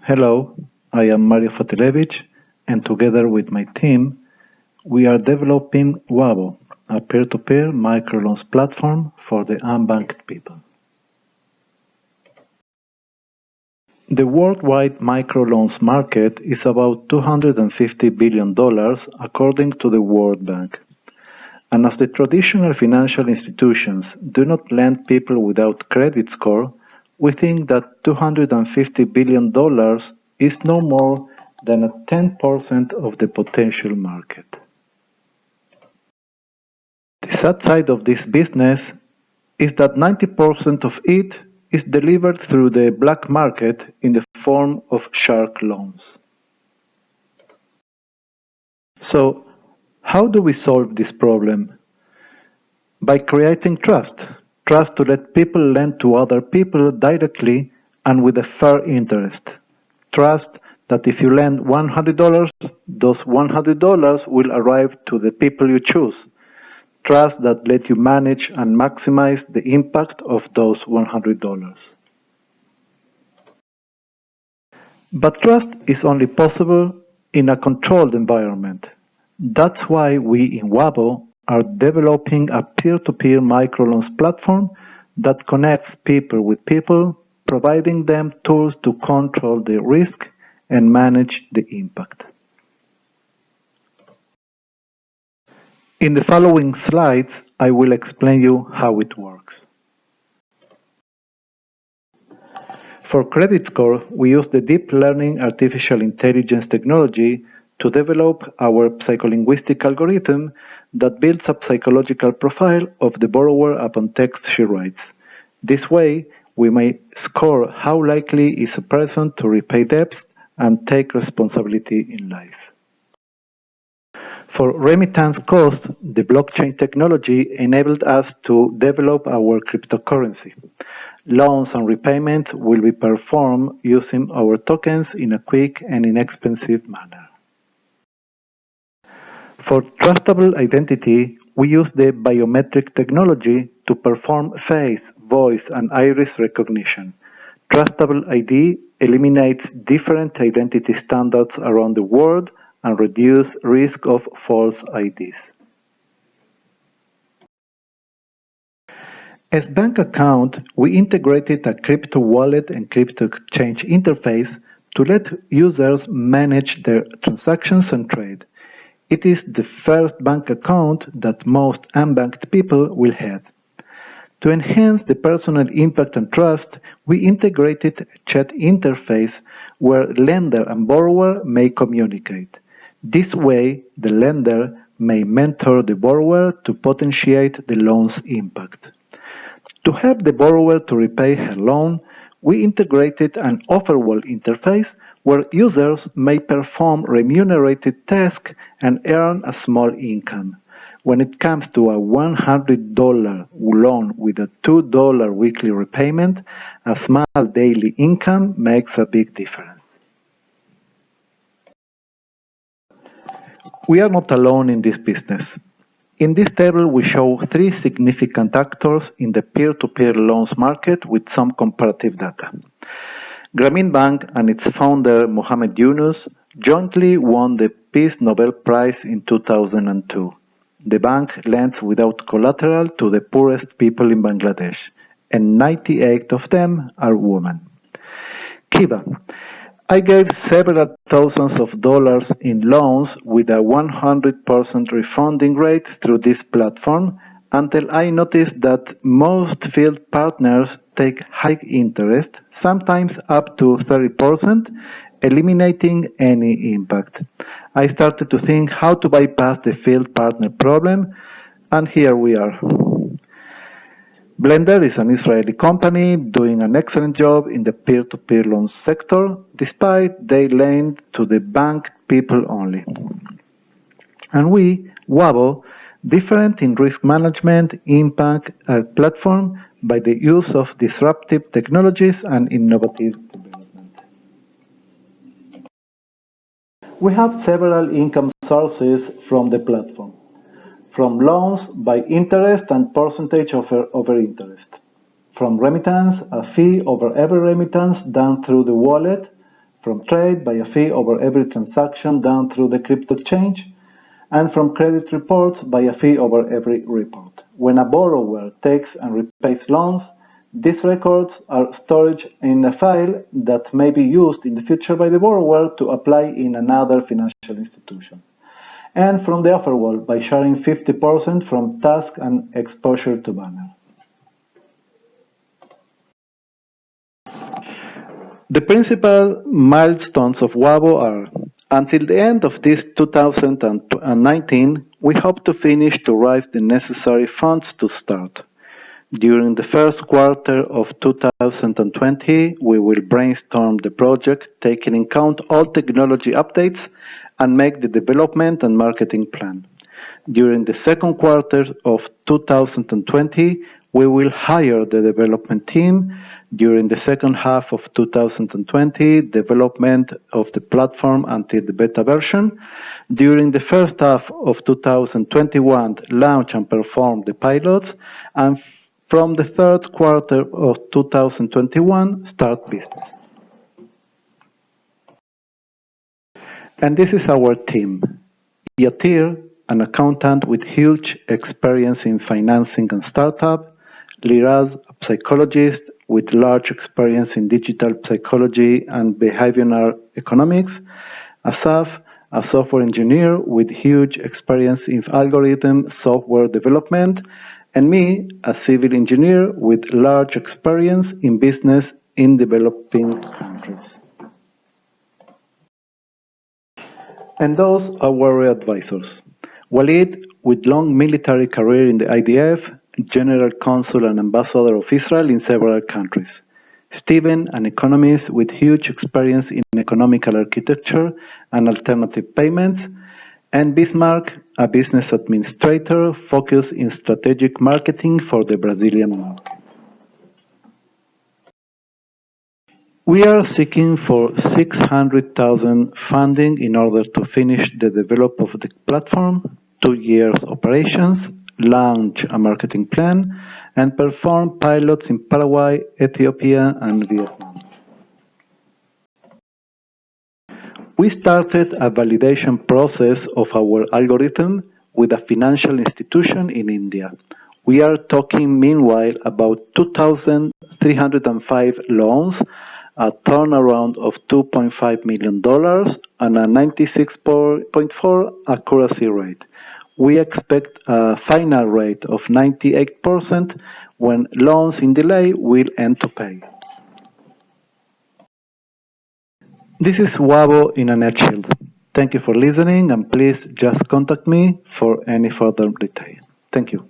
Hello, I am Mario Fatilevich, and together with my team, we are developing Wabo, a peer-to-peer microloans platform for the unbanked people. The worldwide microloans market is about $250 billion according to the World Bank. And as the traditional financial institutions do not lend people without credit score, we think that $250 billion is no more than 10% of the potential market. The sad side of this business is that 90% of it is delivered through the black market in the form of shark loans. So, how do we solve this problem? By creating trust. Trust to let people lend to other people directly and with a fair interest. Trust that if you lend $100, those $100 will arrive to the people you choose. Trust that let you manage and maximize the impact of those $100. But trust is only possible in a controlled environment. That's why we in Wabo are developing a peer-to-peer microloans platform that connects people with people, providing them tools to control the risk and manage the impact. In the following slides, I will explain you how it works. For credit score, we use the deep learning artificial intelligence technology to develop our psycholinguistic algorithm that builds a psychological profile of the borrower upon text she writes. This way, we may score how likely is a person to repay debts and take responsibility in life. For remittance cost, the blockchain technology enabled us to develop our cryptocurrency. Loans and repayments will be performed using our tokens in a quick and inexpensive manner. For trustable identity, we use the biometric technology to perform face, voice, and iris recognition. Trustable ID eliminates different identity standards around the world and reduces risk of false IDs. As bank account, we integrated a crypto wallet and crypto exchange interface to let users manage their transactions and trade. It is the first bank account that most unbanked people will have. To enhance the personal impact and trust, we integrated a chat interface where lender and borrower may communicate. This way, the lender may mentor the borrower to potentiate the loan's impact. To help the borrower to repay her loan, we integrated an offer wall interface where users may perform remunerated tasks and earn a small income. When it comes to a $100 loan with a $2 weekly repayment, a small daily income makes a big difference. We are not alone in this business. In this table, we show three significant actors in the peer-to-peer loans market with some comparative data. Grameen Bank and its founder, Mohamed Yunus, jointly won the Peace Nobel Prize in 2002. The bank lends without collateral to the poorest people in Bangladesh, and 98 of them are women. Kiba. I gave several thousands of dollars in loans with a 100% refunding rate through this platform until I noticed that most field partners take high interest, sometimes up to 30%, eliminating any impact. I started to think how to bypass the field partner problem, and here we are. Blender is an Israeli company doing an excellent job in the peer-to-peer loan sector, despite they lend to the bank people only. And we, Wabo, different in risk management, impact a platform by the use of disruptive technologies and innovative development. We have several income sources from the platform. From loans by interest and percentage over interest. From remittance, a fee over every remittance done through the wallet. from trade by a fee over every transaction done through the crypto exchange, and from credit reports by a fee over every report. When a borrower takes and repays loans, these records are stored in a file that may be used in the future by the borrower to apply in another financial institution. And from the offer wall by sharing 50% from task and exposure to banner. The principal milestones of Wabo are: until the end of this 2019, we hope to finish to raise the necessary funds to start. During the first quarter of 2020, we will brainstorm the project, taking into account all technology updates, and make the development and marketing plan. During the second quarter of 2020, we will hire the development team. During the second half of 2020, development of the platform until the beta version. During the first half of 2021, launch and perform the pilots. And from the third quarter of 2021, start business. And this is our team. Yatir, an accountant with huge experience in financing and startup. Liraz, a psychologist with large experience in digital psychology and behavioral economics. Asaf, a software engineer with huge experience in algorithm software development. And me, a civil engineer with large experience in business in developing countries. And those are our advisors. Walid, with long military career in the IDF, General Consul and Ambassador of Israel in several countries. Steven, an economist with huge experience in economical architecture and alternative payments. And Bismarck, a business administrator focused in strategic marketing for the Brazilian market. We are seeking for 600,000 funding in order to finish the development of the platform, 2 years operations, launch a marketing plan, and perform pilots in Paraguay, Ethiopia, and Vietnam. We started a validation process of our algorithm with a financial institution in India. We are talking meanwhile about 2,305 loans, a turnaround of $2.5 million, and a 96.4 accuracy rate. We expect a final rate of 98% when loans in delay will end to pay. This is Wabo in a nutshell. Thank you for listening, and please just contact me for any further detail. Thank you.